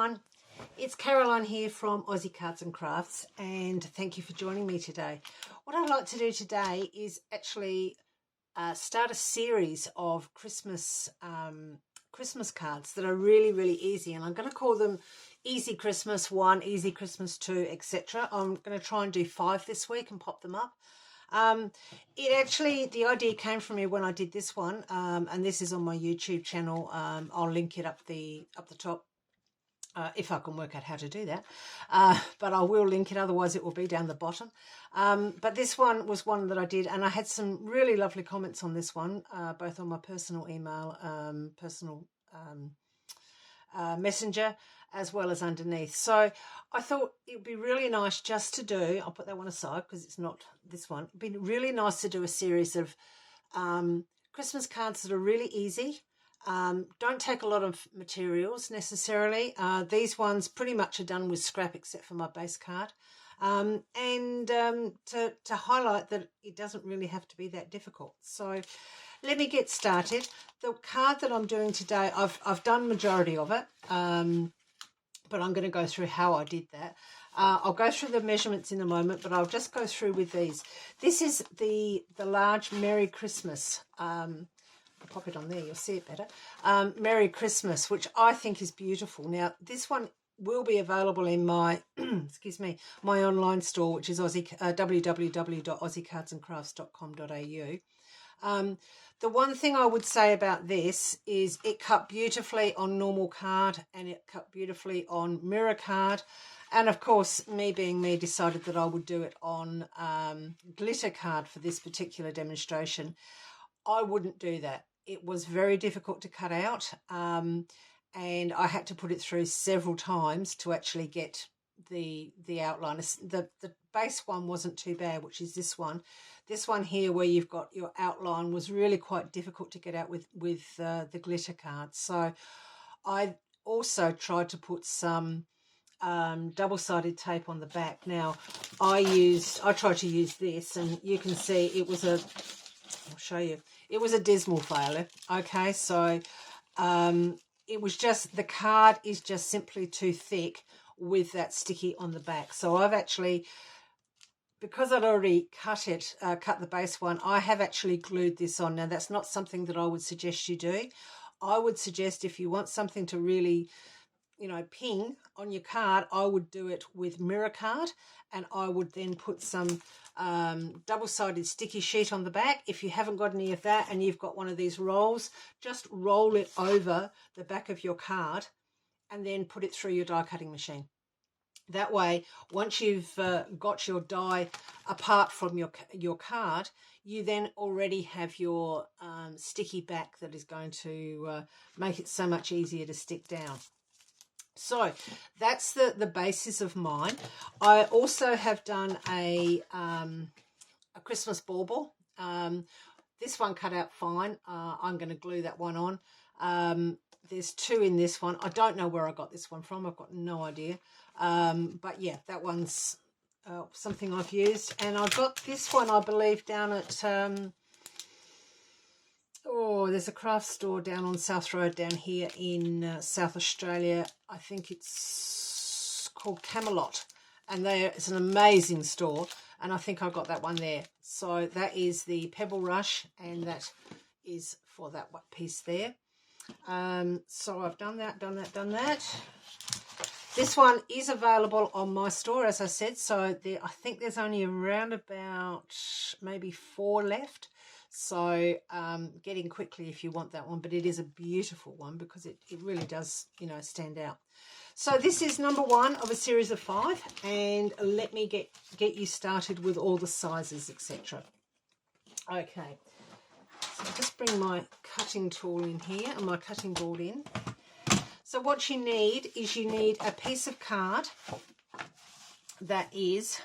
everyone, it's Caroline here from Aussie Cards and Crafts, and thank you for joining me today. What I'd like to do today is actually start a series of Christmas cards that are really easy, and I'm going to call them Easy Christmas 1, Easy Christmas 2, etc. I'm going to try and do 5 this week and pop them up. The idea came from me when I did this one, and this is on my YouTube channel. I'll link it up the top if I can work out how to do that, but I will link it, otherwise it will be down the bottom. But this one was one that I did, and I had some really lovely comments on this one, both on my personal email, messenger, as well as underneath. So I thought it would be really nice just to do, I'll put that one aside because it's not this one, it'd be really nice to do a series of Christmas cards that are really easy. Don't take a lot of materials necessarily. These ones pretty much are done with scrap except for my base card. To highlight that it doesn't really have to be that difficult. So let me get started. The card that I'm doing today, I've done majority of it, but I'm going to go through how I did that. I'll go through the measurements in a moment, but I'll just go through with these. This is the large Merry Christmas. I'll pop it on there, you'll see it better. Merry Christmas, which I think is beautiful. Now, this one will be available in my, excuse me, my online store, which is www.aussiecardsandcrafts.com.au. The one thing I would say about this is it cut beautifully on normal card and it cut beautifully on mirror card. And of course, me being me, decided that I would do it on glitter card for this particular demonstration. I wouldn't do that. It was very difficult to cut out, and I had to put it through several times to actually get the outline. The base one wasn't too bad, which is this one. This one here where you've got your outline was really quite difficult to get out with the glitter cards. So I also tried to put some double-sided tape on the back. Now I tried to use this, and you can see it was I'll show you. It was a dismal failure. Okay, so it was just, the card is just simply too thick with that sticky on the back. So I've actually, because I'd already cut the base one, I have actually glued this on. Now that's not something that I would suggest you do. I would suggest if you want something to really, ping on your card, I would do it with mirror card, and I would then put some double-sided sticky sheet on the back. If you haven't got any of that and you've got one of these rolls, just roll it over the back of your card and then put it through your die cutting machine. That way, once you've got your die apart from your card, you then already have your sticky back that is going to make it so much easier to stick down. So that's the basis of mine. I also have done a Christmas bauble. This one cut out fine. I'm going to glue that one on. There's 2 in this one. I don't know where I got this one from. I've got no idea. But yeah, that one's something I've used. And I got this one, I believe, down at... there's a craft store down on South Road down here in South Australia. I think it's called Camelot, and it's an amazing store, and I think I got that one there. So that is the Pebble Rush, and that is for that piece there. So I've done that. This one is available on my store, as I said, so I think there's only around about maybe 4 left. So get in quickly if you want that one, but it is a beautiful one because it really does, stand out. So this is number 1 of a series of 5, and let me get you started with all the sizes, etc. Okay, so I'll just bring my cutting tool in here and my cutting board in. So what you need is a piece of card that is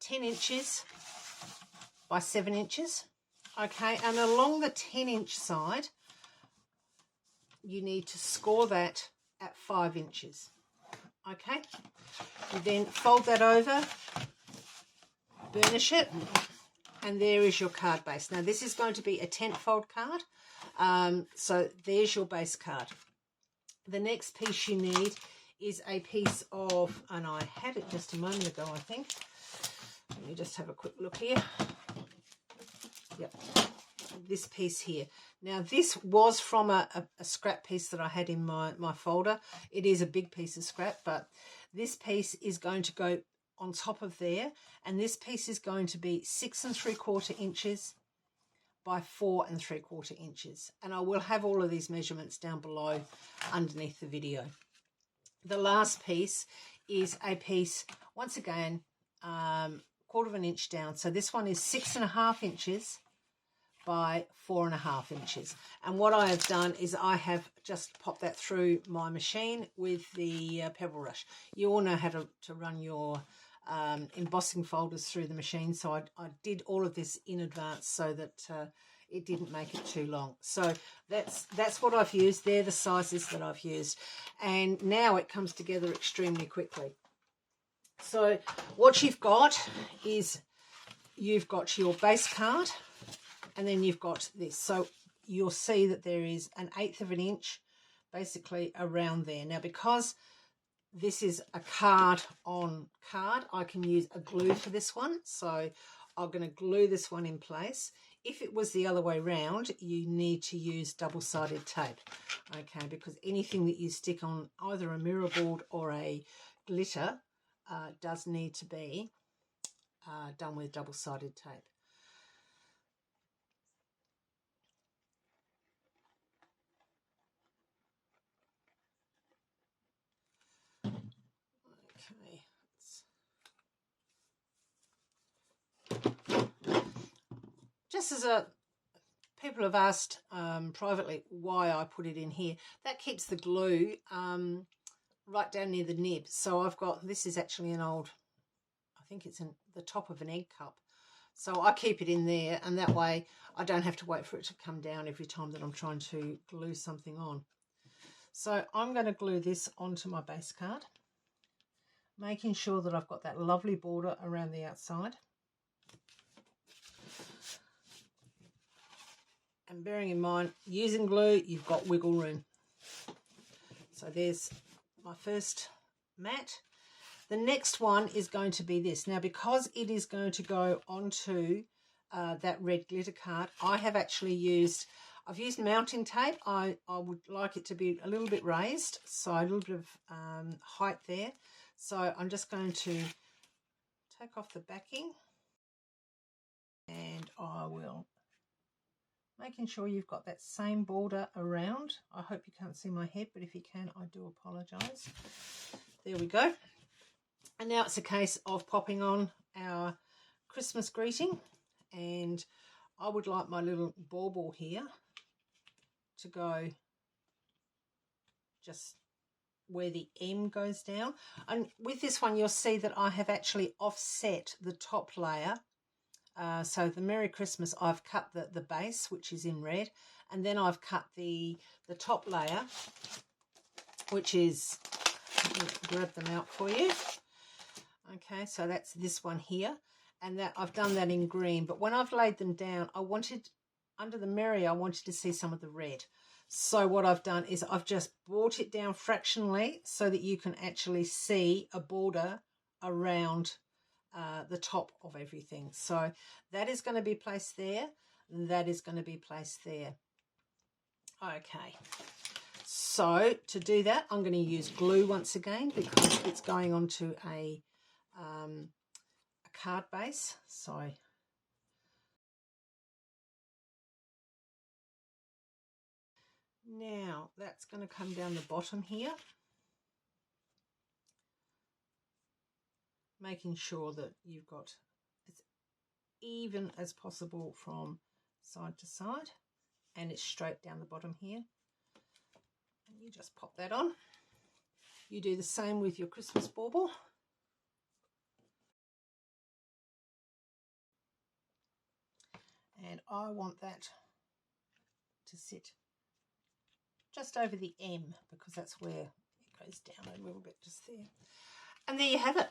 10 inches by 7 inches. Okay, and along the 10-inch side, you need to score that at 5 inches. Okay, you then fold that over, burnish it, and there is your card base. Now, this is going to be a tent fold card, so there's your base card. The next piece you need is a piece of, and I had it just a moment ago, I think. Let me just have a quick look here. Yep, this piece here. Now, this was from a scrap piece that I had in my folder. It is a big piece of scrap, but this piece is going to go on top of there, and this piece is going to be 6 3/4 inches by 4 3/4 inches, and I will have all of these measurements down below underneath the video. The last piece is a piece, once again, 1/4 inch down. So this one is 6 1/2 inches by 4 1/2 inches. And what I have done is I have just popped that through my machine with the pebble brush. You all know how to run your embossing folders through the machine, so I did all of this in advance so that it didn't make it too long. So that's what I've used. They're the sizes that I've used, and now it comes together extremely quickly. So what you've got is you've got your base card, and then you've got this. So you'll see that there is an 1/8 of an inch basically around there. Now, because this is a card on card, I can use a glue for this one. So I'm going to glue this one in place. If it was the other way round, you need to use double-sided tape, okay, because anything that you stick on either a mirror board or a glitter does need to be done with double-sided tape. Just as people have asked privately why I put it in here, that keeps the glue right down near the nib. So I've got, this is actually an old, I think it's in the top of an egg cup. So I keep it in there, and that way I don't have to wait for it to come down every time that I'm trying to glue something on. So I'm going to glue this onto my base card, making sure that I've got that lovely border around the outside. And bearing in mind, using glue, you've got wiggle room. So there's my first mat. The next one is going to be this. Now, because it is going to go onto that red glitter card, I have actually used, I've used mounting tape. I would like it to be a little bit raised, so a little bit of height there. So I'm just going to take off the backing, and I will, making sure you've got that same border around. I hope you can't see my head, but if you can, I do apologise. There we go. And now it's a case of popping on our Christmas greeting, and I would like my little bauble here to go just where the M goes down. And with this one, you'll see that I have actually offset the top layer. So the Merry Christmas, I've cut the base, which is in red, and then I've cut the top layer, which is, let me grab them out for you. Okay, so that's this one here, and that I've done that in green. But when I've laid them down, I wanted, under the Merry, I wanted to see some of the red. So what I've done is I've just brought it down fractionally so that you can actually see a border around the top of everything. So that is going to be placed there. That is going to be placed there. Okay. So to do that, I'm going to use glue once again because it's going onto a card base. So now that's going to come down the bottom here, making sure that you've got as even as possible from side to side, and it's straight down the bottom here. And you just pop that on. You do the same with your Christmas bauble. And I want that to sit just over the M because that's where it goes down a little bit, just there. And there you have it.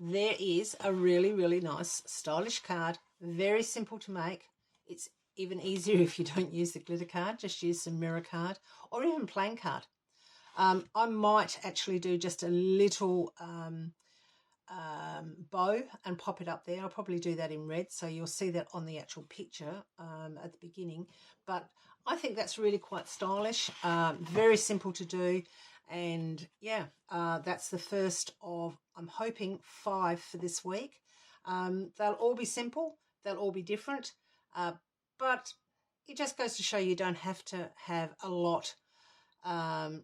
There is a really, really nice, stylish card. Very simple to make. It's even easier if you don't use the glitter card. Just use some mirror card or even plain card. I might actually do just a little bow and pop it up there. I'll probably do that in red, so you'll see that on the actual picture at the beginning. But I think that's really quite stylish, very simple to do. And yeah, that's the first of, I'm hoping, 5 for this week. They'll all be simple, they'll all be different, but it just goes to show you don't have to have a lot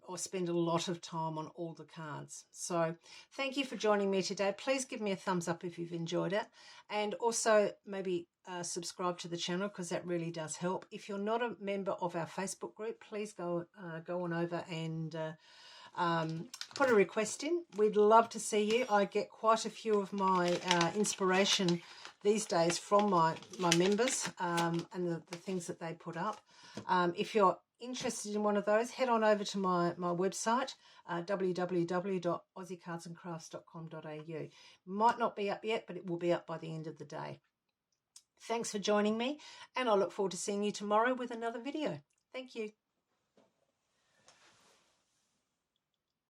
or spend a lot of time on all the cards. So thank you for joining me today. Please give me a thumbs up if you've enjoyed it, and also maybe subscribe to the channel, because that really does help. If you're not a member of our Facebook group, please go on over and put a request in. We'd love to see you. I get quite a few of my inspiration these days from my members and the things that they put up. If you're interested in one of those, head on over to my website, www.aussiecardsandcrafts.com.au. Might not be up yet, but it will be up by the end of the day. Thanks for joining me, and I look forward to seeing you tomorrow with another video. Thank you.